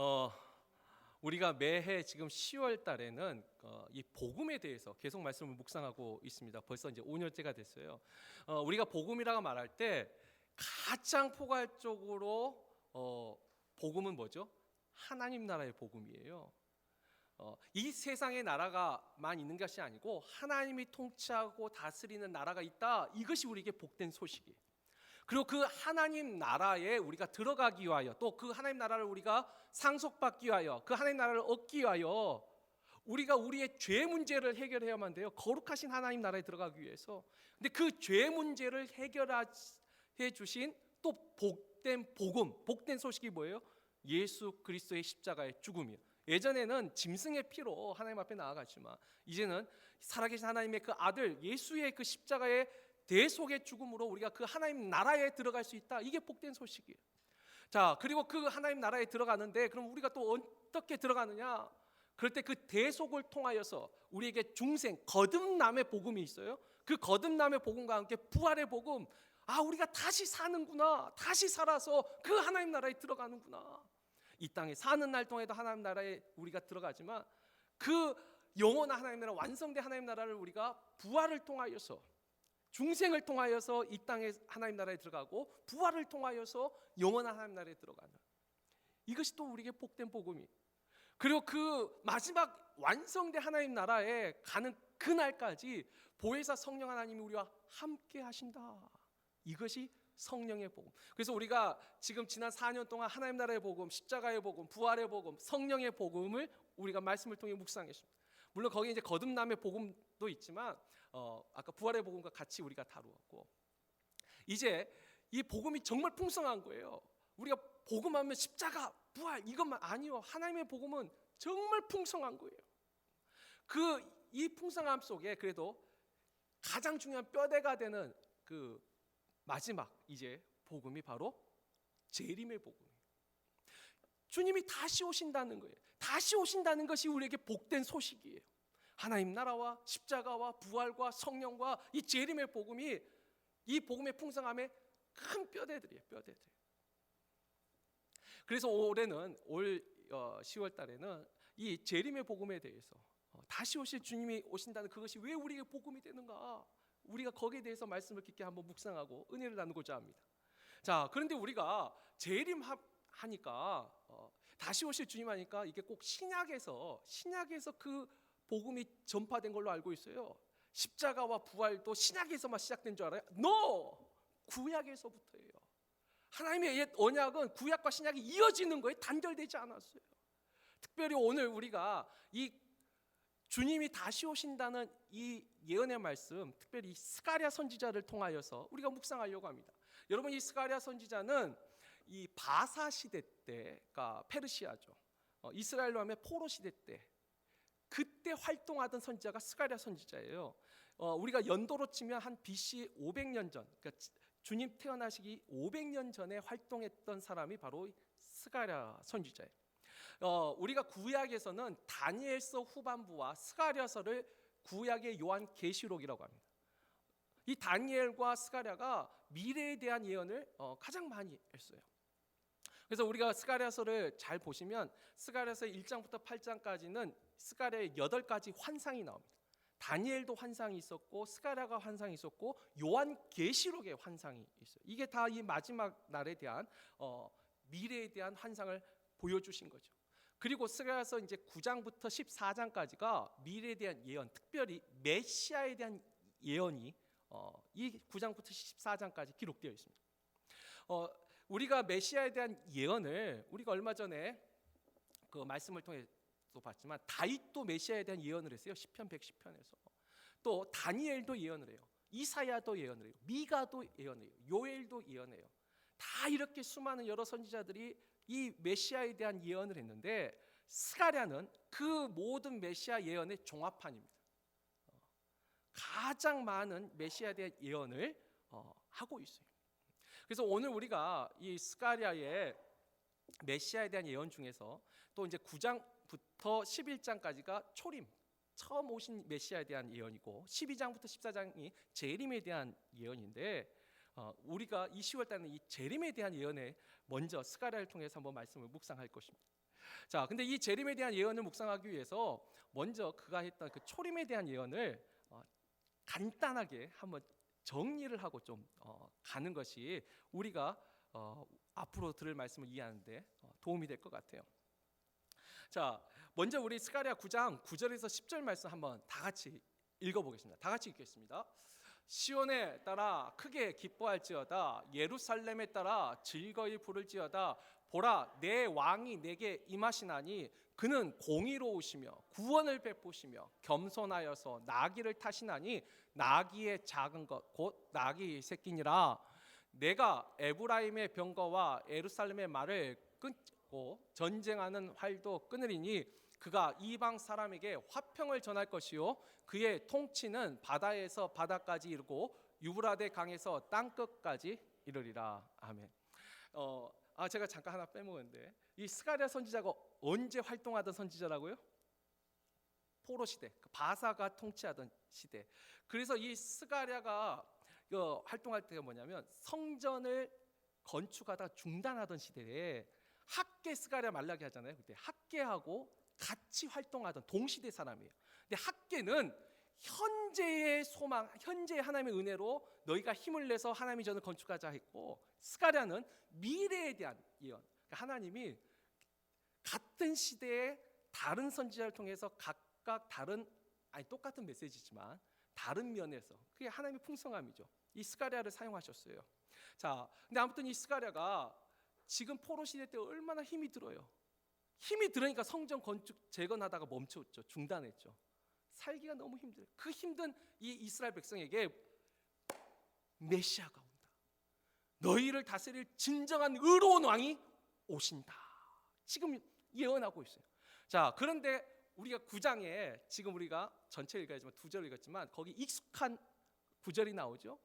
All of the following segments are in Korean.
어, 우리가 매해 지금 10월 달에는 이 복음에 대해서 계속 말씀을 묵상하고 있습니다. 벌써 이제 5년째가 됐어요. 우리가 복음이라고 말할 때 가장 포괄적으로 복음은 뭐죠? 하나님 나라의 복음이에요. 이 세상의 나라가만 있는 것이 아니고 하나님이 통치하고 다스리는 나라가 있다. 이것이 우리에게 복된 소식이에요. 그리고 그 하나님 나라에 우리가 들어가기 위하여, 또 그 하나님 나라를 우리가 상속받기 위하여, 그 하나님 나라를 얻기 위하여 우리가 우리의 죄 문제를 해결해야만 돼요. 거룩하신 하나님 나라에 들어가기 위해서. 근데 그 죄 문제를 해결해 주신 또 복된 복음, 복된 소식이 뭐예요? 예수 그리스도의 십자가의 죽음이에요. 예전에는 짐승의 피로 하나님 앞에 나아갔지만 이제는 살아계신 하나님의 그 아들 예수의 그 십자가의 대속의 죽음으로 우리가 그 하나님 나라에 들어갈 수 있다. 이게 복된 소식이에요. 자, 그리고 그 하나님 나라에 들어가는데 그럼 우리가 또 어떻게 들어가느냐? 그럴 때 그 대속을 통하여서 우리에게 중생, 거듭남의 복음이 있어요. 그 거듭남의 복음과 함께 부활의 복음, 우리가 다시 사는구나, 다시 살아서 그 하나님 나라에 들어가는구나. 이 땅에 사는 날 동안에도 하나님 나라에 우리가 들어가지만 그 영원한 하나님 나라, 완성된 하나님 나라를 우리가 부활을 통하여서, 중생을 통하여서 이 땅에 하나님 나라에 들어가고 부활을 통하여서 영원한 하나님 나라에 들어가는, 이것이 또 우리에게 복된 복음이. 그리고 그 마지막 완성된 하나님 나라에 가는 그날까지 보혜사 성령 하나님이 우리와 함께 하신다. 이것이 성령의 복음. 그래서 우리가 지금 지난 4년 동안 하나님 나라의 복음, 십자가의 복음, 부활의 복음, 성령의 복음을 우리가 말씀을 통해 묵상했습니다. 물론 거기에 이제 거듭남의 복음도 있지만 아까 부활의 복음과 같이 우리가 다루었고, 이제 이 복음이 정말 풍성한 거예요. 우리가 복음하면 십자가, 부활 이것만 아니요. 하나님의 복음은 정말 풍성한 거예요. 이 풍성함 속에 그래도 가장 중요한 뼈대가 되는 그 마지막 이제 복음이 바로 재림의 복음이에요. 주님이 다시 오신다는 거예요. 다시 오신다는 것이 우리에게 복된 소식이에요. 하나님 나라와 십자가와 부활과 성령과 이 재림의 복음이 이 복음의 풍성함의 큰 뼈대들이에요. 뼈대들. 그래서 올해는 올 10월 달에는 이 재림의 복음에 대해서 다시 오실 주님이 오신다는 그것이 왜 우리에게 복음이 되는가, 우리가 거기에 대해서 말씀을 깊게 한번 묵상하고 은혜를 나누고자 합니다. 자, 그런데 우리가 재림 하니까 다시 오실 주님 하니까 이게 꼭 신약에서 그 복음이 전파된 걸로 알고 있어요. 십자가와 부활도 신약에서만 시작된 줄 알아요? No! 구약에서부터예요. 하나님의 옛 언약은 구약과 신약이 이어지는 거예요. 단절되지 않았어요. 특별히 오늘 우리가 이 주님이 다시 오신다는 이 예언의 말씀, 특별히 스가랴 선지자를 통하여서 우리가 묵상하려고 합니다. 여러분, 이 스가랴 선지자는 이 바사 시대 때가 페르시아죠. 이스라엘로 하면 포로 시대 때, 그때 활동하던 선지자가 스가랴 선지자예요. 우리가 연도로 치면 한 BC 500년 전, 그러니까 주님 태어나시기 500년 전에 활동했던 사람이 바로 스가랴 선지자예요. 우리가 구약에서는 다니엘서 후반부와 스가랴서를 구약의 요한계시록이라고 합니다. 이 다니엘과 스가랴가 미래에 대한 예언을 가장 많이 했어요. 그래서 우리가 스가랴서를 잘 보시면 스가랴서 1장부터 8장까지는 스가랴의 8가지 환상이 나옵니다. 다니엘도 환상이 있었고 스가랴가 환상이 있었고 요한계시록의 환상이 있어요. 이게 다 이 마지막 날에 대한 미래에 대한 환상을 보여주신 거죠. 그리고 스가랴서 이제 9장부터 14장까지가 미래에 대한 예언, 특별히 메시아에 대한 예언이 이 9장부터 14장까지 기록되어 있습니다. 우리가 메시아에 대한 예언을 우리가 얼마 전에 그 말씀을 통해 또 봤지만 다윗도 메시아에 대한 예언을 했어요. 시편 110편에서. 또 다니엘도 예언을 해요. 이사야도 예언을 해요. 미가도 예언해요. 요엘도 예언해요. 다 이렇게 수많은 여러 선지자들이 이 메시아에 대한 예언을 했는데 스가랴는 그 모든 메시아 예언의 종합판입니다. 가장 많은 메시아에 대한 예언을 하고 있어요. 그래서 오늘 우리가 이 스가랴의 메시아에 대한 예언 중에서 또 이제 9장부터 11장까지가 초림, 처음 오신 메시아에 대한 예언이고 12장부터 14장이 재림에 대한 예언인데 우리가 이 10월 달에는 이 재림에 대한 예언에 먼저 스가랴를 통해서 한번 말씀을 묵상할 것입니다. 자, 근데 이 재림에 대한 예언을 묵상하기 위해서 먼저 그가 했던 그 초림에 대한 예언을 간단하게 한번 정리를 하고 좀 가는 것이 우리가 앞으로 들을 말씀을 이해하는데 도움이 될 것 같아요. 자, 먼저 우리 스가랴 9장 9절에서 10절 말씀 한번 다 같이 읽어보겠습니다. 다 같이 읽겠습니다. 시온에 따라 크게 기뻐할지어다, 예루살렘에 따라 즐거이 부를지어다. 보라, 내 왕이 내게 임하시나니 그는 공의로우시며 구원을 베푸시며 겸손하여서 나귀를 타시나니 나귀의 작은 것 곧 나귀 새끼니라. 내가 에브라임의 병거와 예루살렘의 말을 끊고 전쟁하는 활도 끊으리니 그가 이방 사람에게 화평을 전할 것이요 그의 통치는 바다에서 바다까지 이르고 유브라데 강에서 땅 끝까지 이르리라. 아멘. 제가 잠깐 하나 빼먹었는데 이 스가랴 선지자가 언제 활동하던 선지자라고요? 포로 시대, 바사가 통치하던 시대. 그래서 이 스가랴가 활동할 때가 뭐냐면 성전을 건축하다가 중단하던 시대에 학계 스가랴 말라기 하잖아요. 그때 학계하고 같이 활동하던 동시대 사람이에요. 근데 학계는 현재의 소망, 현재의 하나님의 은혜로 너희가 힘을 내서 하나님이 저는 건축하자 했고, 스가랴는 미래에 대한 예언. 그러니까 하나님이 같은 시대에 다른 선지자를 통해서 각각 똑같은 메시지지만 다른 면에서 그게 하나님의 풍성함이죠. 이 스가랴를 사용하셨어요. 자, 근데 아무튼 이 스가랴가 지금 포로 시대 때 얼마나 힘이 들어요. 힘이 들으니까 성전 건축 재건하다가 멈췄죠. 중단했죠. 살기가 너무 힘들어요. 그 힘든 이 이스라엘 백성에게 메시아가 온다. 너희를 다스릴 진정한 의로운 왕이 오신다. 지금 예언하고 있어요. 자, 그런데 우리가 9장에 지금 우리가 전체 읽어야지만 2절 읽었지만 거기 익숙한 9절이 나오죠.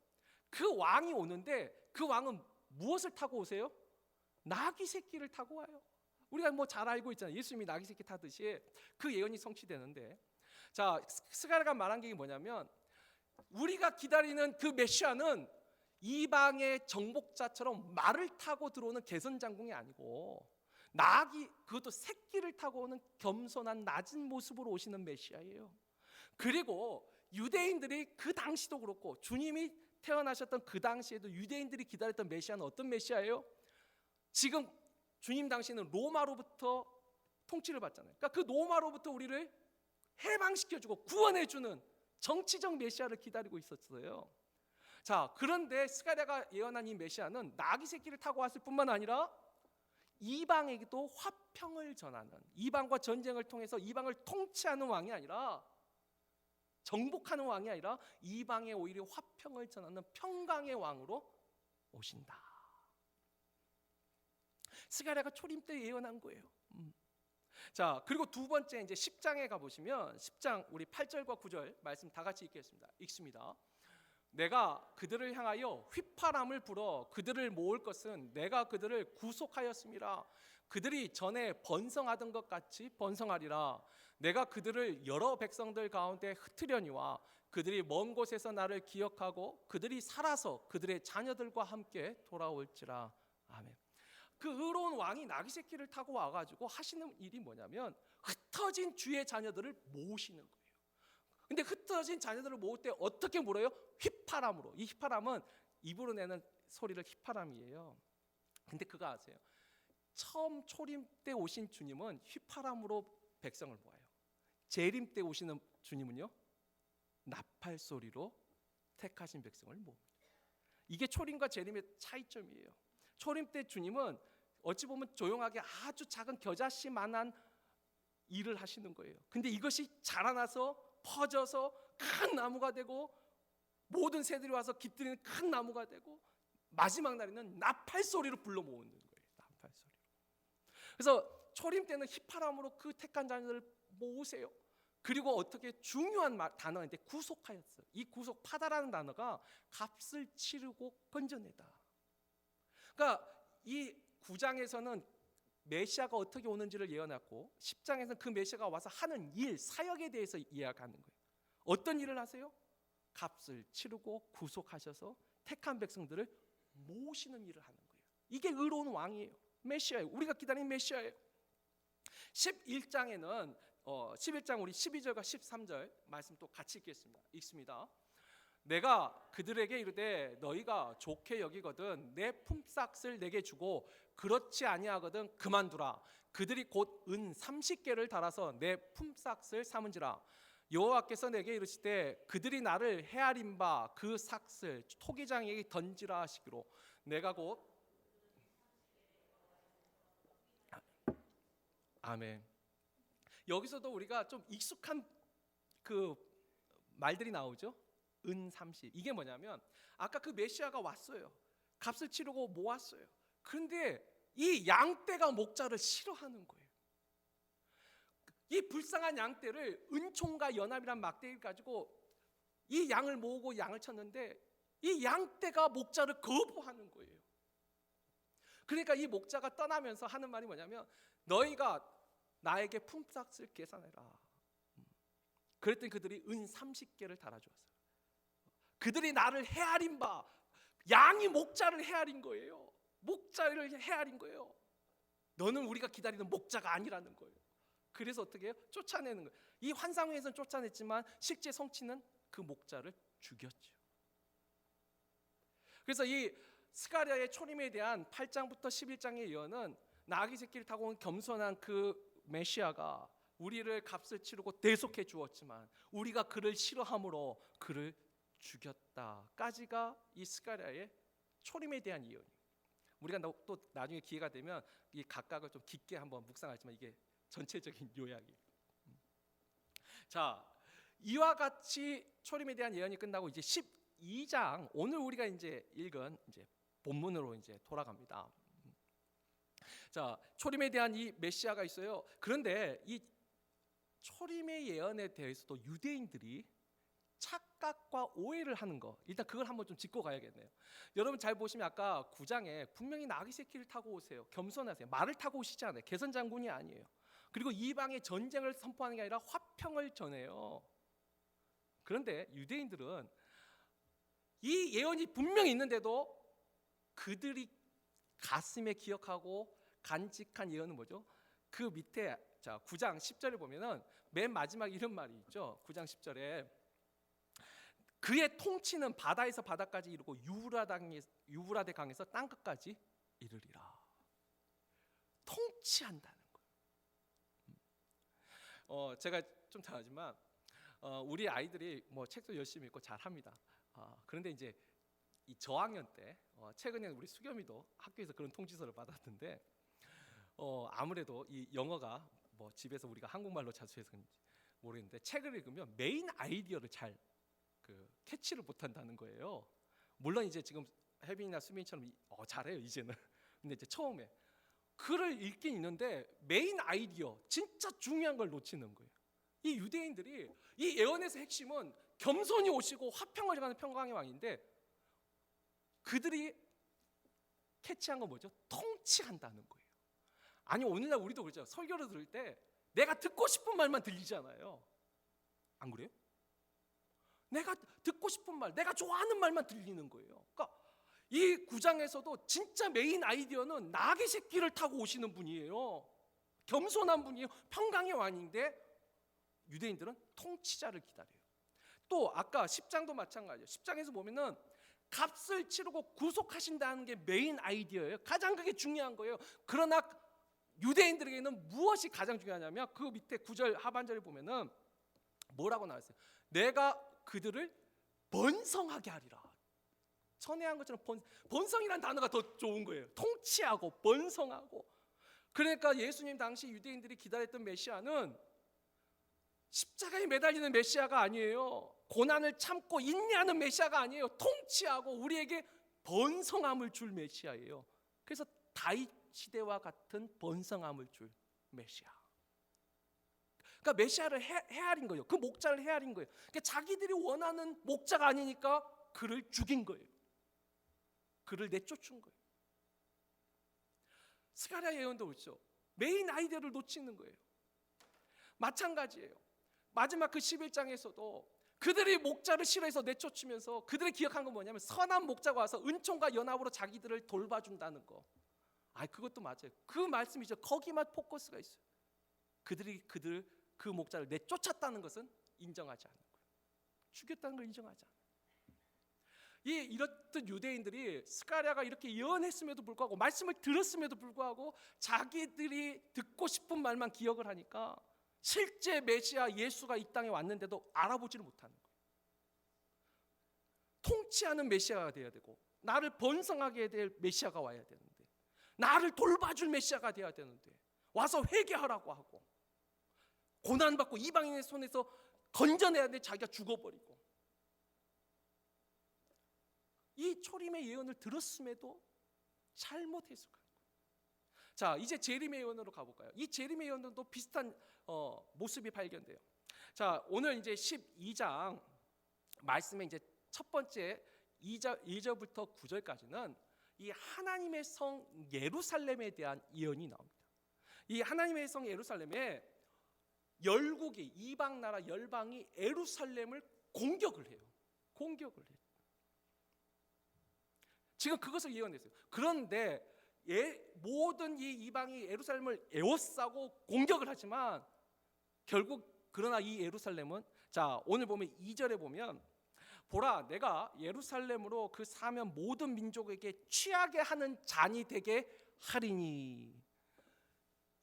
그 왕이 오는데 그 왕은 무엇을 타고 오세요? 나귀 새끼를 타고 와요. 우리가 뭐 잘 알고 있잖아요. 예수님이 나귀 새끼 타듯이 그 예언이 성취되는데, 자, 스가랴가 말한 게 뭐냐면 우리가 기다리는 그 메시아는 이방의 정복자처럼 말을 타고 들어오는 개선장군이 아니고 나귀, 그것도 새끼를 타고 오는 겸손한 낮은 모습으로 오시는 메시아예요. 그리고 유대인들이 그 당시도 그렇고 주님이 태어나셨던 그 당시에도 유대인들이 기다렸던 메시아는 어떤 메시아예요? 지금 주님 당시에는 로마로부터 통치를 받잖아요. 그러니까 그 로마로부터 우리를 해방시켜주고 구원해주는 정치적 메시아를 기다리고 있었어요. 자, 그런데 스가랴가 예언한 이 메시아는 나귀 새끼를 타고 왔을 뿐만 아니라 이방에게도 화평을 전하는, 이방과 전쟁을 통해서 이방을 통치하는 왕이 아니라, 정복하는 왕이 아니라 이방에 오히려 화평을 전하는 평강의 왕으로 오신다. 스가랴가 초림 때 예언한 거예요. 자, 그리고 두 번째 이제 10장에 가보시면 10장 우리 8절과 9절 말씀 다 같이 읽습니다. 내가 그들을 향하여 휘파람을 불어 그들을 모을 것은 내가 그들을 구속하였음이라. 그들이 전에 번성하던 것 같이 번성하리라. 내가 그들을 여러 백성들 가운데 흩으려니와 그들이 먼 곳에서 나를 기억하고 그들이 살아서 그들의 자녀들과 함께 돌아올지라. 아멘. 그 의로운 왕이 나귀 새끼를 타고 와가지고 하시는 일이 뭐냐면 흩어진 주의 자녀들을 모으시는 거예요. 근데 흩어진 자녀들을 모을 때 어떻게 물어요? 휘파람으로. 이 휘파람은 입으로 내는 소리를 휘파람이에요. 근데 그거 아세요? 처음 초림 때 오신 주님은 휘파람으로 백성을 모아요. 재림 때 오시는 주님은요, 나팔 소리로 택하신 백성을 모읍니다. 이게 초림과 재림의 차이점이에요. 초림 때 주님은 어찌 보면 조용하게 아주 작은 겨자씨만한 일을 하시는 거예요. 근데 이것이 자라나서 퍼져서 큰 나무가 되고 모든 새들이 와서 깃들이는 큰 나무가 되고 마지막 날에는 나팔 소리로 불러 모으는 거예요. 나팔 소리로. 그래서 초림 때는 휘파람으로 그 택한 자녀들을 모으세요. 그리고 어떻게 중요한 단어인데 구속하였어요. 이 구속, 파다라는 단어가 값을 치르고 건져내다. 그러니까 이 9장에서는 메시아가 어떻게 오는지를 예언했고 10장에서는 그 메시아가 와서 하는 일, 사역에 대해서 이야기하는 거예요. 어떤 일을 하세요? 값을 치르고 구속하셔서 택한 백성들을 모으시는 일을 하는 거예요. 이게 의로운 왕이에요. 메시아예요. 우리가 기다리는 메시아예요. 11장에는 11장 우리 12절과 13절 말씀 또 같이 읽습니다. 내가 그들에게 이르되 너희가 좋게 여기거든 내 품삯을 내게 주고 그렇지 아니하거든 그만두라. 그들이 곧 은 30개를 달아서 내 품삯을 삼은지라. 여호와께서 내게 이르시되 그들이 나를 헤아린 바 그 삭을 토기장에게 던지라 하시기로 내가 곧 아멘. 여기서도 우리가 좀 익숙한 그 말들이 나오죠. 은 30. 이게 뭐냐면 아까 그 메시아가 왔어요. 값을 치르고 모았어요. 그런데 이 양떼가 목자를 싫어하는 거예요. 이 불쌍한 양떼를 은총과 연합이란 막대기를 가지고 이 양을 모으고 양을 쳤는데 이 양떼가 목자를 거부하는 거예요. 그러니까 이 목자가 떠나면서 하는 말이 뭐냐면 너희가 나에게 품삯을 계산해라. 그랬더니 그들이 은 30개를 달아주었어요. 그들이 나를 헤아린 바 양이 목자를 헤아린 거예요. 목자를 헤아린 거예요. 너는 우리가 기다리는 목자가 아니라는 거예요. 그래서 어떻게 해요? 쫓아내는 거예요. 이 환상회에서는 쫓아냈지만 실제 성취는 그 목자를 죽였죠. 그래서 이 스가랴의 초림에 대한 8장부터 11장의 예언은 나귀 새끼를 타고 온 겸손한 그 메시아가 우리를 값을 치르고 대속해 주었지만 우리가 그를 싫어함으로 그를 죽였다까지가 이 스가랴의 초림에 대한 예언이에요. 우리가 또 나중에 기회가 되면 이 각각을 좀 깊게 한번 묵상하지만 이게 전체적인 요약이에요. 자, 이와 같이 초림에 대한 예언이 끝나고 이제 12장 오늘 우리가 이제 읽은 이제 본문으로 이제 돌아갑니다. 자, 초림에 대한 이 메시아가 있어요. 그런데 이 초림의 예언에 대해서도 유대인들이 착각과 오해를 하는 거, 일단 그걸 한번 좀 짚고 가야겠네요. 여러분 잘 보시면 아까 9장에 분명히 나귀 새끼를 타고 오세요. 겸손하세요. 말을 타고 오시지 않아요. 개선 장군이 아니에요. 그리고 이방의 전쟁을 선포하는 게 아니라 화평을 전해요. 그런데 유대인들은 이 예언이 분명히 있는데도 그들이 가슴에 기억하고 간직한 예언은 뭐죠? 그 밑에 자 9장 10절을 보면은 맨 마지막 이런 말이 있죠. 9장 10절에 그의 통치는 바다에서 바다까지 이르고 유브라데 강에서 땅끝까지 이르리라. 통치한다는 거예요. 제가 좀 잘하지만 우리 아이들이 뭐 책도 열심히 읽고 잘합니다. 그런데 이제 이 저학년 때 최근에 우리 수겸이도 학교에서 그런 통지서를 받았는데 아무래도 이 영어가 뭐 집에서 우리가 한국말로 자주 해서 모르겠는데 책을 읽으면 메인 아이디어를 잘 캐치를 못한다는 거예요. 물론 이제 지금 혜빈이나 수민이처럼 잘해요 이제는. 근데 이제 처음에 글을 읽긴 있는데 메인 아이디어 진짜 중요한 걸 놓치는 거예요. 이 유대인들이 이 예언에서 핵심은 겸손히 오시고 화평을 가는 평강의 왕인데 그들이 캐치한 건 뭐죠? 통치한다는 거예요. 아니 오늘날 우리도 그렇죠. 설교를 들을 때 내가 듣고 싶은 말만 들리잖아요. 안 그래요? 내가 듣고 싶은 말, 내가 좋아하는 말만 들리는 거예요. 그러니까 이 9장에서도 진짜 메인 아이디어는 나귀 새끼를 타고 오시는 분이에요. 겸손한 분이에요. 평강의 왕인데 유대인들은 통치자를 기다려요. 또 아까 10장도 마찬가지예요. 10장에서 보면은 값을 치르고 구속하신다는 게 메인 아이디어예요. 가장 그게 중요한 거예요. 그러나 유대인들에게는 무엇이 가장 중요하냐면 그 밑에 9절 하반절에 보면은 뭐라고 나왔어요? 내가 그들을 번성하게 하리라. 선회한 것처럼 번성이라는 단어가 더 좋은 거예요. 통치하고 번성하고. 그러니까 예수님 당시 유대인들이 기다렸던 메시아는 십자가에 매달리는 메시아가 아니에요. 고난을 참고 인내하는 메시아가 아니에요. 통치하고 우리에게 번성함을 줄 메시아예요. 그래서 다윗 시대와 같은 번성함을 줄 메시아. 그러니까 메시아를 헤아린 거예요. 그 목자를 헤아린 거예요. 그러니까 자기들이 원하는 목자가 아니니까 그를 죽인 거예요. 그를 내쫓은 거예요. 스가랴 예언도 그렇죠. 메인 아이디어를 놓치는 거예요. 마찬가지예요. 마지막 그 11장에서도 그들이 목자를 싫어해서 내쫓으면서 그들이 기억한 건 뭐냐면 선한 목자가 와서 은총과 연합으로 자기들을 돌봐준다는 거. 그것도 맞아요. 그 말씀이죠. 거기만 포커스가 있어요. 그들이 그 목자를 내쫓았다는 것은 인정하지 않는 거예요. 죽였다는 걸 인정하지 않아요. 이렇듯 유대인들이 스가랴가 이렇게 예언했음에도 불구하고 말씀을 들었음에도 불구하고 자기들이 듣고 싶은 말만 기억을 하니까 실제 메시아 예수가 이 땅에 왔는데도 알아보지를 못하는 거예요. 통치하는 메시아가 되어야 되고 나를 번성하게 될 메시아가 와야 되는데, 나를 돌봐줄 메시아가 되어야 되는데 와서 회개하라고 하고 고난받고 이방인의 손에서 건져내야 돼. 자기가 죽어버리고. 이 초림의 예언을 들었음에도 잘못 해석하는 거예요. 자, 이제 재림의 예언으로 가볼까요? 이 재림의 예언도 비슷한 모습이 발견돼요. 자, 오늘 이제 12장 말씀의 이제 첫 번째 1절부터 9절까지는 이 하나님의 성 예루살렘에 대한 예언이 나옵니다. 이 하나님의 성 예루살렘에 열국이, 이방 나라 열방이 예루살렘을 공격을 해요. 지금 그것을 예언했어요. 그런데 모든 이 이방이 예루살렘을 에워싸고 공격을 하지만 결국 그러나 이 예루살렘은, 자 오늘 보면 2절에 보면, 보라 내가 예루살렘으로 그 사면 모든 민족에게 취하게 하는 잔이 되게 하리니.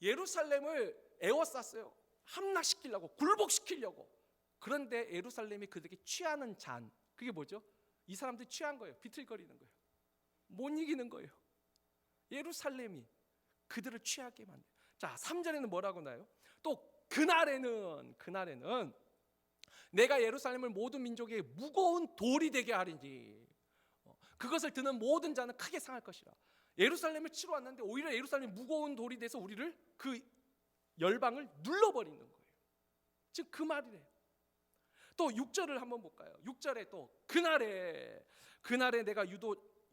예루살렘을 에워쌌어요. 함락시키려고, 굴복시키려고. 그런데 예루살렘이 그들에게 취하는 잔, 그게 뭐죠? 이 사람들이 취한 거예요. 비틀거리는 거예요. 못 이기는 거예요. 예루살렘이 그들을 취하게 만들어요. 자, 3절에는 뭐라고 나요? 또 그날에는 내가 예루살렘을 모든 민족에게 무거운 돌이 되게 하리니 그것을 드는 모든 자는 크게 상할 것이라. 예루살렘을 치러 왔는데 오히려 예루살렘이 무거운 돌이 돼서 우리를, 그 열방을 눌러버리는 거예요. 지금 그 말이래요. 또 6절을 한번 볼까요? 6절에 또 그날에 내가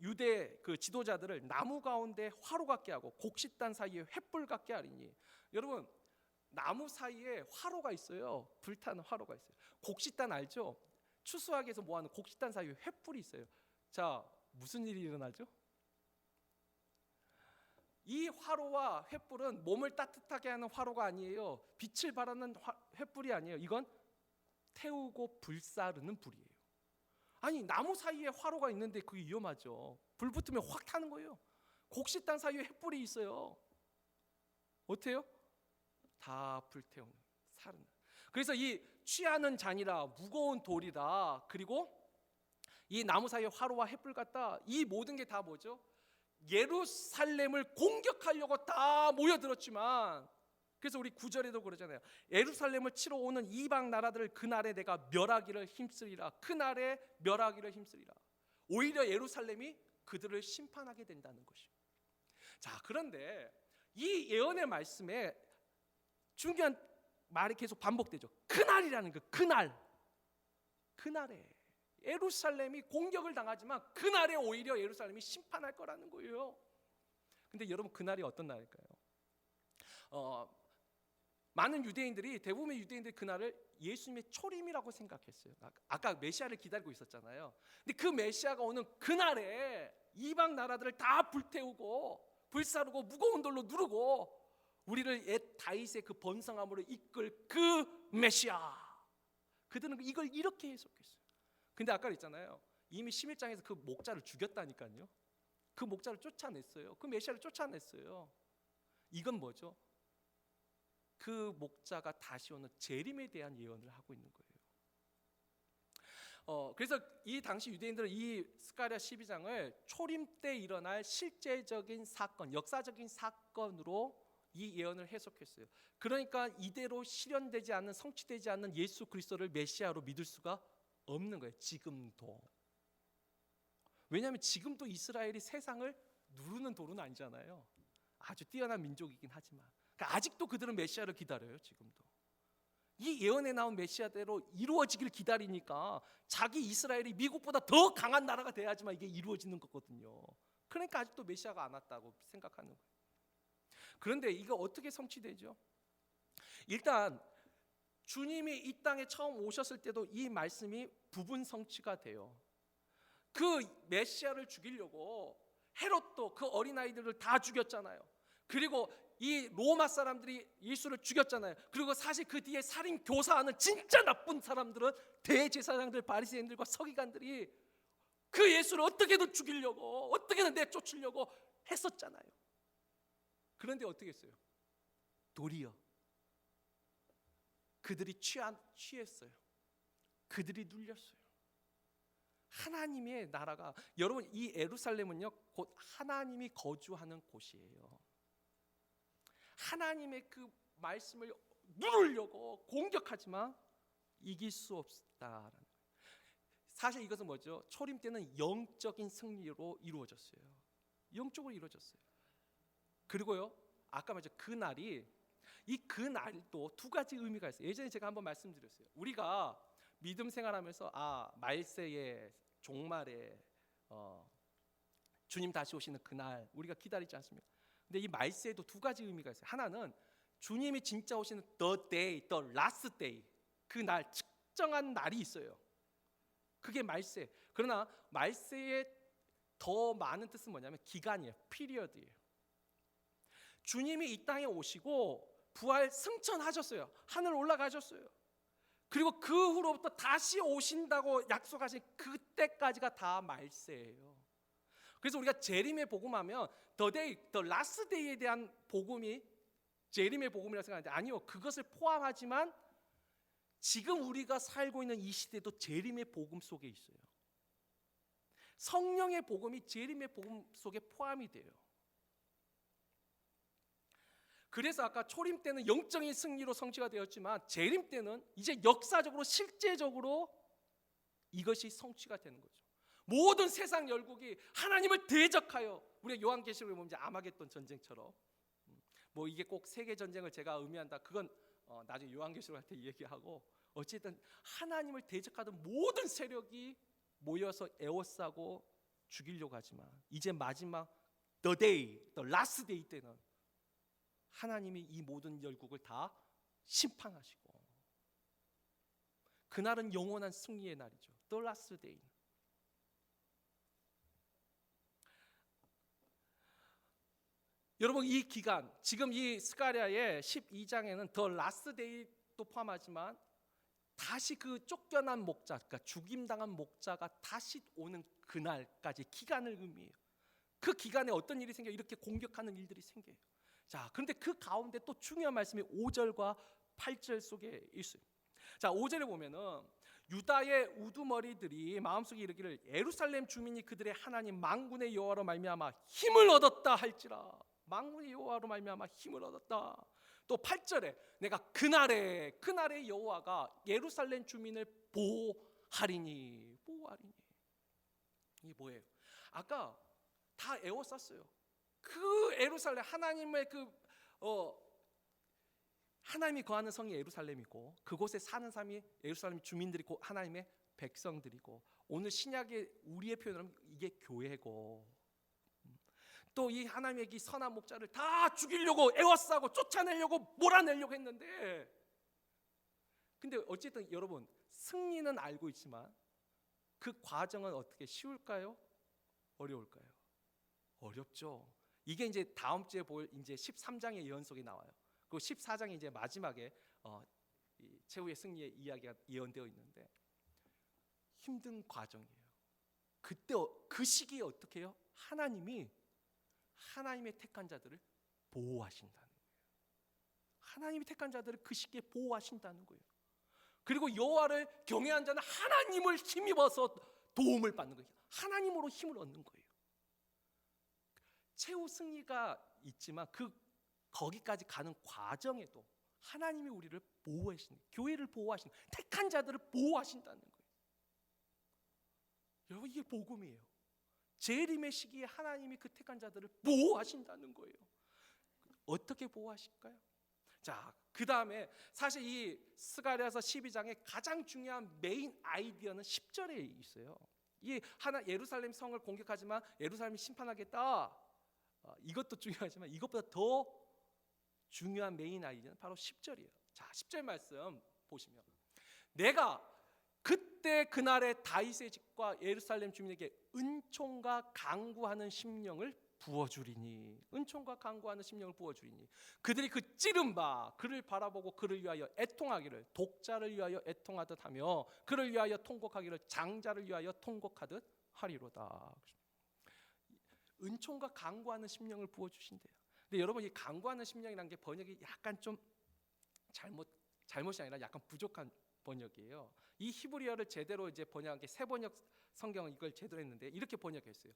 유대 그 지도자들을 나무 가운데 화로 같게 하고 곡식단 사이에 횃불 같게 하리니. 여러분, 나무 사이에 화로가 있어요. 불타는 화로가 있어요. 곡식단 알죠? 추수하기에서 모아놓은 곡식단 사이에 횃불이 있어요. 자, 무슨 일이 일어나죠? 이 화로와 횃불은 몸을 따뜻하게 하는 화로가 아니에요. 빛을 발하는 횃불이 아니에요. 이건 태우고 불사르는 불이에요. 아니, 나무 사이에 화로가 있는데 그게 위험하죠. 불 붙으면 확 타는 거예요. 곡식단 사이에 횃불이 있어요. 어때요? 다 불태우는, 사르는. 그래서 이 취하는 잔이라, 무거운 돌이라, 그리고 이 나무 사이에 화로와 횃불 같다, 이 모든 게 다 뭐죠? 예루살렘을 공격하려고 다 모여들었지만, 그래서 우리 9절에도 그러잖아요. 예루살렘을 치러 오는 이방 나라들을 그날에 내가 멸하기를 힘쓰리라. 그날에 멸하기를 힘쓰리라. 오히려 예루살렘이 그들을 심판하게 된다는 것이죠. 자, 그런데 이 예언의 말씀에 중요한 말이 계속 반복되죠. 그날이라는 거. 그날에 예루살렘이 공격을 당하지만 그날에 오히려 예루살렘이 심판할 거라는 거예요. 근데 여러분, 그날이 어떤 날일까요? 많은 유대인들이, 대부분의 유대인들이 그날을 예수님의 초림이라고 생각했어요. 아까 메시아를 기다리고 있었잖아요. 근데 그 메시아가 오는 그날에 이방 나라들을 다 불태우고 불사르고 무거운 돌로 누르고 우리를 옛 다윗의 그 번성함으로 이끌 그 메시아. 그들은 이걸 이렇게 해석했어요. 근데 아까 있잖아요. 이미 11장에서 그 목자를 죽였다니까요. 그 목자를 쫓아냈어요. 그 메시아를 쫓아냈어요. 이건 뭐죠? 그 목자가 다시 오는 재림에 대한 예언을 하고 있는 거예요. 그래서 이 당시 유대인들은 이 스가랴 12장을 초림 때 일어날 실제적인 사건, 역사적인 사건으로 이 예언을 해석했어요. 그러니까 이대로 실현되지 않는, 성취되지 않는 예수 그리스도를 메시아로 믿을 수가 없는 거예요. 지금도. 왜냐하면 지금도 이스라엘이 세상을 누르는 도루는 아니잖아요. 아주 뛰어난 민족이긴 하지만, 그러니까 아직도 그들은 메시아를 기다려요. 지금도 이 예언에 나온 메시아대로 이루어지길 기다리니까 자기 이스라엘이 미국보다 더 강한 나라가 돼야지만 이게 이루어지는 거거든요. 그러니까 아직도 메시아가 안 왔다고 생각하는 거예요. 그런데 이거 어떻게 성취되죠? 일단 주님이 이 땅에 처음 오셨을 때도 이 말씀이 부분 성취가 돼요. 그 메시아를 죽이려고 헤롯도 그 어린아이들을 다 죽였잖아요. 그리고 이 로마 사람들이 예수를 죽였잖아요. 그리고 사실 그 뒤에 살인 교사하는 진짜 나쁜 사람들은 대제사장들, 바리새인들과 서기관들이 그 예수를 어떻게든 죽이려고, 어떻게든 내쫓으려고 했었잖아요. 그런데 어떻게 했어요? 도리어 그들이 취했어요. 그들이 눌렸어요. 하나님의 나라가, 여러분 이 예루살렘은요 곧 하나님이 거주하는 곳이에요. 하나님의 그 말씀을 누르려고 공격하지만 이길 수 없다라는 거예요. 사실 이것은 뭐죠? 초림 때는 영적인 승리로 이루어졌어요. 영적으로 이루어졌어요. 그리고요 아까 말했죠, 그날도 두 가지 의미가 있어요. 예전에 제가 한번 말씀드렸어요. 우리가 믿음 생활하면서 말세에 종말에 주님 다시 오시는 그날 우리가 기다리지 않습니까? 근데 이 말세에도 두 가지 의미가 있어요. 하나는 주님이 진짜 오시는 the day, the last day, 그 날, 특정한 날이 있어요. 그게 말세. 그러나 말세의 더 많은 뜻은 뭐냐면 기간이에요. 피리어드예요. 주님이 이 땅에 오시고 부활 승천하셨어요. 하늘 올라가셨어요. 그리고 그 후로부터 다시 오신다고 약속하신 그때까지가 다 말세예요. 그래서 우리가 재림의 복음하면 the day, the last day에 대한 복음이 재림의 복음이라고 생각하는데 아니요. 그것을 포함하지만 지금 우리가 살고 있는 이 시대도 재림의 복음 속에 있어요. 성령의 복음이 재림의 복음 속에 포함이 돼요. 그래서 아까 초림 때는 영적인 승리로 성취가 되었지만 재림 때는 이제 역사적으로 실제적으로 이것이 성취가 되는 거죠. 모든 세상 열국이 하나님을 대적하여, 우리가 요한계시록에 보면 이제 아마겟돈 전쟁처럼, 뭐 이게 꼭 세계 전쟁을 제가 의미한다, 그건 나중에 요한계시록 할 때 얘기하고, 어쨌든 하나님을 대적하던 모든 세력이 모여서 에워싸고 죽이려고 하지만 이제 마지막 the day, the last day 때는 하나님이 이 모든 열국을 다 심판하시고 그날은 영원한 승리의 날이죠. The last day. 여러분 이 기간, 지금 이 스가랴의 12장에는 The last day도 포함하지만 다시 그 쫓겨난 목자, 그러니까 죽임당한 목자가 다시 오는 그날까지 기간을 의미해요. 그 기간에 어떤 일이 생겨요? 이렇게 공격하는 일들이 생겨요. 자, 그런데 그 가운데 또 중요한 말씀이 5절과 8절 속에 있어요. 자, 5절에 보면은 유다의 우두머리들이 마음속에 이르기를 예루살렘 주민이 그들의 하나님 만군의 여호와로 말미암아 힘을 얻었다 할지라. 만군의 여호와로 말미암아 힘을 얻었다. 또 8절에 내가 그날에 여호와가 예루살렘 주민을 보호하리니. 이게 뭐예요? 아까 다 에워쌌어요. 그 예루살렘, 하나님의 하나님이 거하는 성이 예루살렘이고 그곳에 사는 사람이 예루살렘 주민들이 고 하나님의 백성들이고, 오늘 신약의 우리의 표현으로 이게 교회고, 또 이 하나님의 이 선한 목자를 다 죽이려고 에워싸고 쫓아내려고 몰아내려고 했는데, 근데 어쨌든 여러분 승리는 알고 있지만 그 과정은 어떻게 쉬울까요? 어려울까요? 어렵죠. 이게 이제 다음 주에 볼 이제 13장의 예언속에 나와요. 그리고 14장이 이제 마지막에 이 최후의 승리의 이야기가 예언되어 있는데 힘든 과정이에요. 그때 그 시기에 어떻게 해요? 하나님의 택한 자들을 보호하신다는 거예요. 하나님이 택한 자들을 그 시기에 보호하신다는 거예요. 그리고 여호와를 경외한 자는 하나님을 힘입어서 도움을 받는 거예요. 하나님으로 힘을 얻는 거예요. 최후 승리가 있지만 거기까지 가는 과정에도 하나님이 우리를 보호하시는, 교회를 보호하시는, 택한 자들을 보호하신다는 거예요. 여러분 이게 복음이에요. 재림의 시기에 하나님이 그 택한 자들을 보호하신다는 거예요. 어떻게 보호하실까요? 자, 그 다음에 사실 이 스가랴서 12장의 가장 중요한 메인 아이디어는 10절에 있어요. 이 예루살렘 성을 공격하지만 예루살렘이 심판하겠다. 이것도 중요하지만 이것보다 더 중요한 메인 아이디어는 바로 10절이에요. 자, 10절 말씀 보시면 내가 그때 그날의 다윗의 집과 예루살렘 주민에게 은총과 강구하는 심령을 부어주리니, 은총과 강구하는 심령을 부어주리니 그들이 그 찌른 바 그를 바라보고 그를 위하여 애통하기를 독자를 위하여 애통하듯 하며 그를 위하여 통곡하기를 장자를 위하여 통곡하듯 하리로다. 은총과 강구하는 심령을 부어주신대요. 근데 여러분, 이 강구하는 심령이라는 게 번역이 약간 좀 잘못이 아니라 약간 부족한 번역이에요. 이 히브리어를 제대로 이제 번역한 게 새 번역 성경은 이걸 제대로 했는데 이렇게 번역했어요.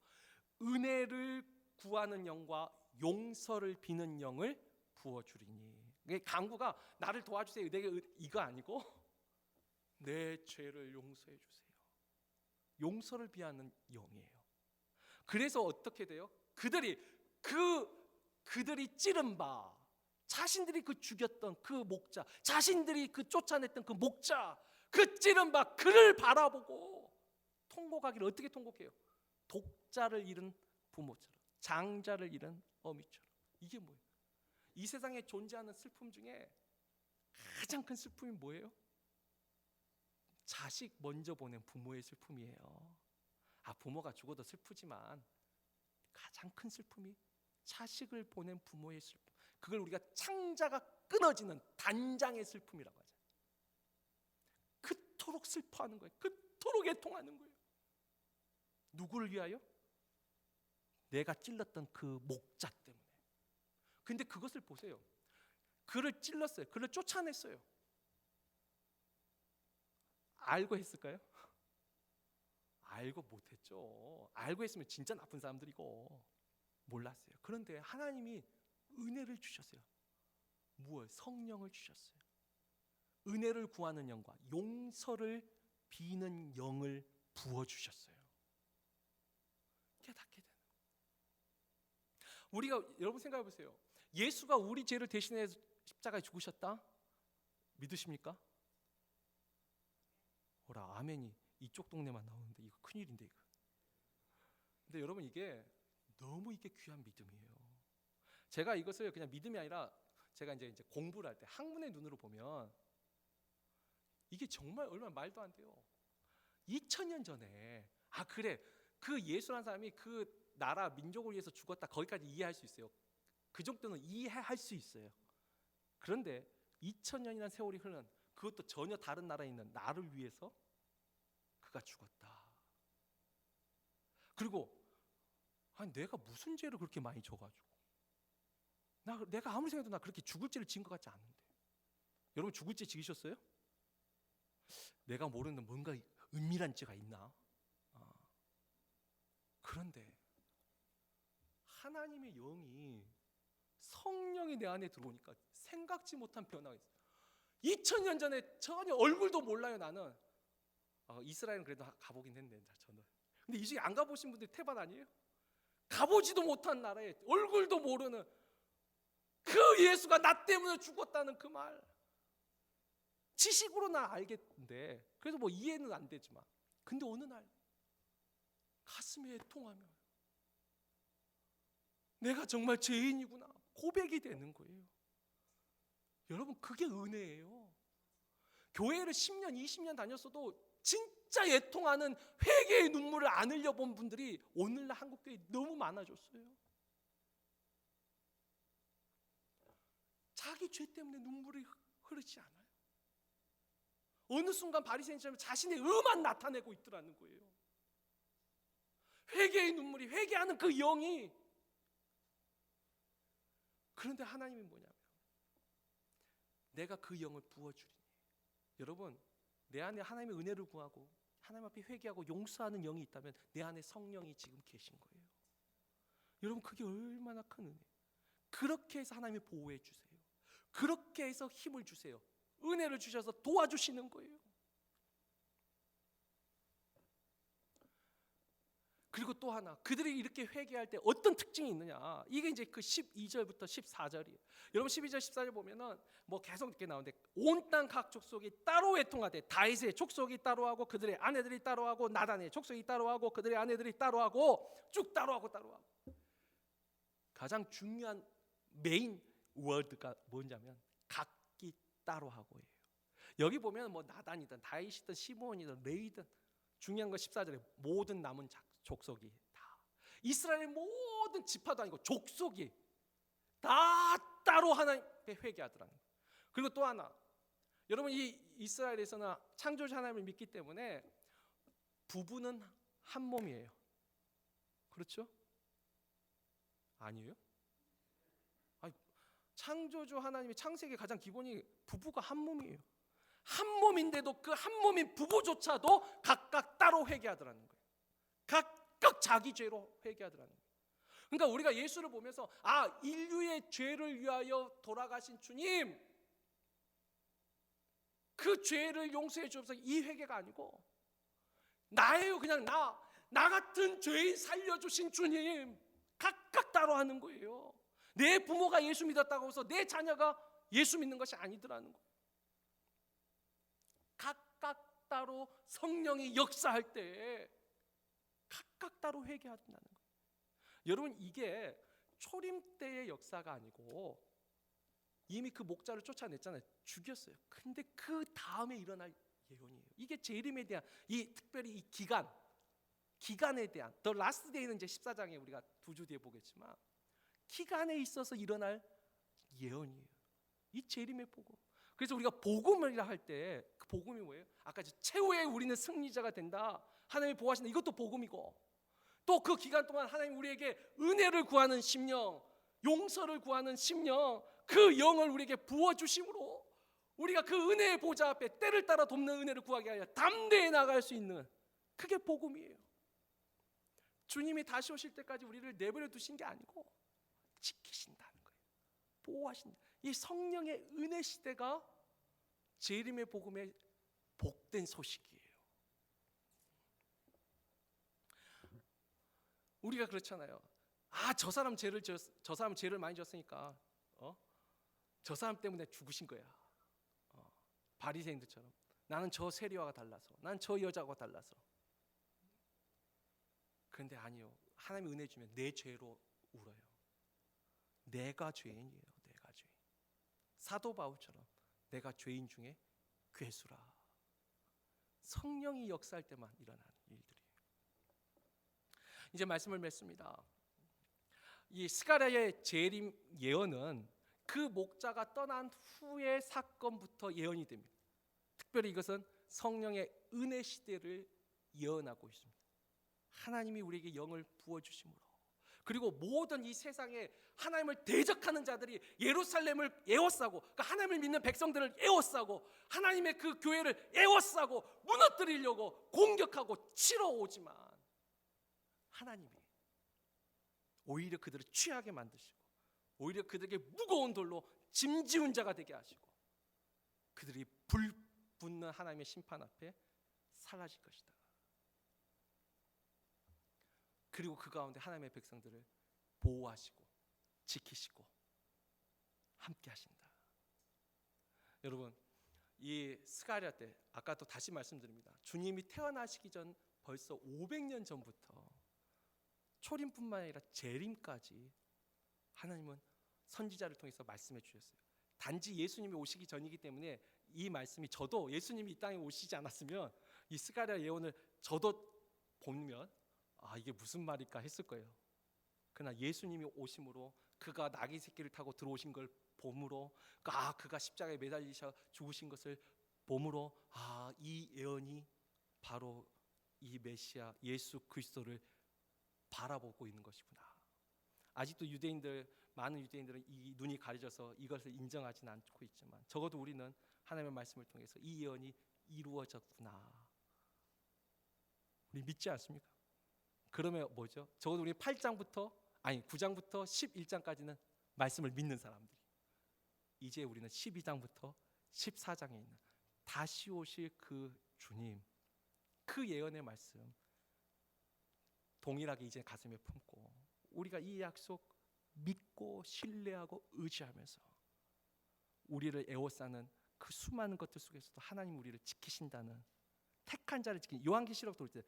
은혜를 구하는 영과 용서를 비는 영을 부어주리니. 강구가 나를 도와주세요 이거 아니고 내 죄를 용서해 주세요. 용서를 비하는 영이에요. 그래서 어떻게 돼요? 그들이 찌른 바, 자신들이 그 죽였던 그 목자, 자신들이 그 쫓아냈던 그 목자, 그 찌른 바 그를 바라보고 통곡하기를 어떻게 통곡해요? 독자를 잃은 부모처럼, 장자를 잃은 어미처럼. 이게 뭐예요? 이 세상에 존재하는 슬픔 중에 가장 큰 슬픔이 뭐예요? 자식 먼저 보낸 부모의 슬픔이에요. 부모가 죽어도 슬프지만 가장 큰 슬픔이 자식을 보낸 부모의 슬픔. 그걸 우리가 창자가 끊어지는 단장의 슬픔이라고 하죠. 그토록 슬퍼하는 거예요. 그토록 애통하는 거예요. 누구를 위하여? 내가 찔렀던 그 목자 때문에. 근데 그것을 보세요. 그를 찔렀어요. 그를 쫓아냈어요. 알고 했을까요? 알고 못했죠. 알고 했으면 진짜 나쁜 사람들이고 몰랐어요. 그런데 하나님이 은혜를 주셨어요. 무엇? 성령을 주셨어요. 은혜를 구하는 영과 용서를 비는 영을 부어주셨어요. 깨닫게 되는. 우리가, 여러분 생각해 보세요. 예수가 우리 죄를 대신해 십자가에 죽으셨다? 믿으십니까? 오라 아멘이 이쪽 동네만 나오는데 이거 큰일인데 이거. 근데 여러분, 이게 너무 귀한 믿음이에요. 제가 이것을 그냥 믿음이 아니라 제가 이제 공부를 할 때 학문의 눈으로 보면 이게 정말 얼마나 말도 안 돼요. 2000년 전에 그래, 그 예수라는 사람이 그 나라 민족을 위해서 죽었다, 거기까지 이해할 수 있어요. 그 정도는 이해할 수 있어요. 그런데 2000년이라는 세월이 흐른, 그것도 전혀 다른 나라에 있는 나를 위해서 그가 죽었다. 그리고 내가 무슨 죄를 그렇게 많이 져가지고 내가 아무리 생각해도 나 그렇게 죽을 죄를 지은 것 같지 않은데. 여러분, 죽을 죄 지으셨어요? 내가 모르는 뭔가 은밀한 죄가 있나? 그런데 하나님의 영이, 성령이 내 안에 들어오니까 생각지 못한 변화가 있어요. 2000년 전에 전혀 얼굴도 몰라요. 나는 이스라엘은 그래도 가보긴 했는데 저는. 근데 이 중에 안 가보신 분들이 태반 아니에요? 가보지도 못한 나라에 얼굴도 모르는 그 예수가 나 때문에 죽었다는 그 말, 지식으로 나 알겠는데, 그래서 뭐 이해는 안 되지만, 근데 어느 날 가슴에 애통하며 내가 정말 죄인이구나 고백이 되는 거예요. 여러분, 그게 은혜예요. 교회를 10년 20년 다녔어도 진짜 애통하는 회개의 눈물을 안 흘려본 분들이 오늘날 한국교회에 너무 많아졌어요. 자기 죄 때문에 눈물이 흐르지 않아요. 어느 순간 바리새인처럼 자신의 의만 나타내고 있더라는 거예요. 회개의 눈물이, 회개하는 그 영이. 그런데 하나님이 뭐냐면 내가 그 영을 부어주리니. 여러분, 내 안에 하나님의 은혜를 구하고 하나님 앞에 회개하고 용서하는 영이 있다면 내 안에 성령이 지금 계신 거예요. 여러분, 그게 얼마나 큰 은혜. 그렇게 해서 하나님이 보호해 주세요. 그렇게 해서 힘을 주세요. 은혜를 주셔서 도와주시는 거예요. 그리고 또 하나, 그들이 이렇게 회개할 때 어떤 특징이 있느냐, 이게 이제 그 12절부터 14절이에요. 여러분 12절 14절 보면은 뭐 계속 이렇게 나오는데, 온 땅 각 족속이 따로 애통하되 다윗의 족속이 따로 하고 그들의 아내들이 따로 하고 나단의 족속이 따로 하고 그들의 아내들이 따로 하고 쭉 따로 하고. 가장 중요한 메인 월드가 뭐냐면 각기 따로 하고예요. 여기 보면 뭐 나단이든 다윗이든 시므온이든 레위든 중요한 건 14절에 모든 남은 족속이 다 이스라엘의 모든 지파도 아니고 족속이 다 따로 하나님께 회개하더라는 거예요. 그리고 또 하나, 여러분 이 이스라엘에서는 창조주 하나님을 믿기 때문에 부부는 한 몸이에요. 그렇죠? 아니에요? 아니, 창조주 하나님의 창세기 가장 기본이 부부가 한 몸이에요. 한 몸인데도 그 한 몸인 부부조차도 각각 따로 회개하더라는 거예요. 각각 자기 죄로 회개하더라는 거예요. 그러니까 우리가 예수를 보면서 인류의 죄를 위하여 돌아가신 주님, 그 죄를 용서해 주옵소서, 이 회개가 아니고 나예요. 그냥 나 같은 죄인 살려주신 주님, 각각 따로 하는 거예요. 내 부모가 예수 믿었다고 해서 내 자녀가 예수 믿는 것이 아니더라는 거예요. 각각 따로 성령이 역사할 때 각각 따로 회개한다는 거예요. 여러분 이게 초림 때의 역사가 아니고 이미 그 목자를 쫓아냈잖아요. 죽였어요. 근데 그 다음에 일어날 예언이에요. 이게 재림에 대한 특별히 이 기간에 대한 The Last Day는 이제 14장에 우리가 2주 뒤에 보겠지만 기간에 있어서 일어날 예언이에요. 이 재림의 복음. 그래서 우리가 복음이라 할 때 그 복음이 뭐예요? 아까 최후에 우리는 승리자가 된다, 하나님이 보호하신다, 이것도 복음이고, 또 그 기간 동안 하나님 우리에게 은혜를 구하는 심령, 용서를 구하는 심령, 그 영을 우리에게 부어주심으로 우리가 그 은혜의 보좌 앞에 때를 따라 돕는 은혜를 구하게 하여 담대히 나갈 수 있는, 그게 복음이에요. 주님이 다시 오실 때까지 우리를 내버려 두신 게 아니고 지키신다는 거예요. 보호하신다. 이 성령의 은혜 시대가 재림의 복음의 복된 소식이에요. 우리가 그렇잖아요. 저 사람 죄를 많이 졌으니까 저 사람 때문에 죽으신 거야. 바리새인들처럼 나는 저 세리와가 달라서, 난 저 여자와 달라서. 그런데 아니요. 하나님이 은혜 주면 내 죄로 울어요. 내가 죄인이에요. 내가 죄인. 사도 바울처럼 내가 죄인 중에 괴수라. 성령이 역사할 때만 일어나는 일들이에요. 이제 말씀을 맺습니다. 이 스가랴의 재림 예언은 그 목자가 떠난 후의 사건부터 예언이 됩니다. 특별히 이것은 성령의 은혜 시대를 예언하고 있습니다. 하나님이 우리에게 영을 부어주심으로, 그리고 모든 이 세상에 하나님을 대적하는 자들이 예루살렘을 에워싸고, 그러니까 하나님을 믿는 백성들을 에워싸고 하나님의 그 교회를 에워싸고 무너뜨리려고 공격하고 치러 오지만 하나님이 오히려 그들을 취하게 만드시고 오히려 그들에게 무거운 돌로 짐지운 자가 되게 하시고 그들이 불 붙는 하나님의 심판 앞에 사라질 것이다. 그리고 그 가운데 하나님의 백성들을 보호하시고 지키시고 함께 하신다. 여러분, 이 스가랴 때 아까 또 다시 말씀드립니다. 주님이 태어나시기 전 벌써 500년 전부터 초림뿐만 아니라 재림까지 하나님은 선지자를 통해서 말씀해 주셨어요. 단지 예수님이 오시기 전이기 때문에 이 말씀이, 저도 예수님이 이 땅에 오시지 않았으면 이 스가랴 예언을 저도 보면 이게 무슨 말일까 했을 거예요. 그러나 예수님이 오심으로, 그가 나귀 새끼를 타고 들어오신 걸 봄으로, 그가 십자가에 매달리셔 죽으신 것을 봄으로, 이 예언이 바로 이 메시아 예수 그리스도를 바라보고 있는 것이구나. 아직도 많은 유대인들은 이 눈이 가려져서 이것을 인정하지는 않고 있지만 적어도 우리는 하나님의 말씀을 통해서 이 예언이 이루어졌구나, 우리 믿지 않습니까? 그러면 뭐죠? 적어도 우리 9장부터 11장까지는 말씀을 믿는 사람들이, 이제 우리는 12장부터 14장에 있는 다시 오실 그 주님, 그 예언의 말씀 동일하게 이제 가슴에 품고 우리가 이 약속 믿고 신뢰하고 의지하면서 우리를 에워싸는 그 수많은 것들 속에서도 하나님 우리를 지키신다는, 택한 자를 지키는, 요한계시록 볼 때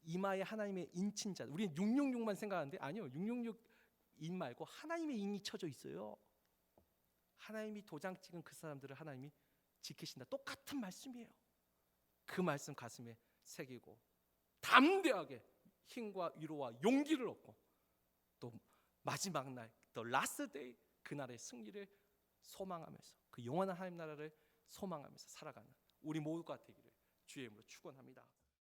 이마에 하나님의 인친 자, 우리는 666만 생각하는데 아니요, 666인 말고 하나님의 인이 쳐져 있어요. 하나님이 도장 찍은 그 사람들을 하나님이 지키신다. 똑같은 말씀이에요. 그 말씀 가슴에 새기고 담대하게 힘과 위로와 용기를 얻고 또 마지막 날, the last day, 그날의 승리를 소망하면서 그 영원한 하나님 나라를 소망하면서 살아가는 우리 모두가 되기를 주의 이름으로 축원합니다.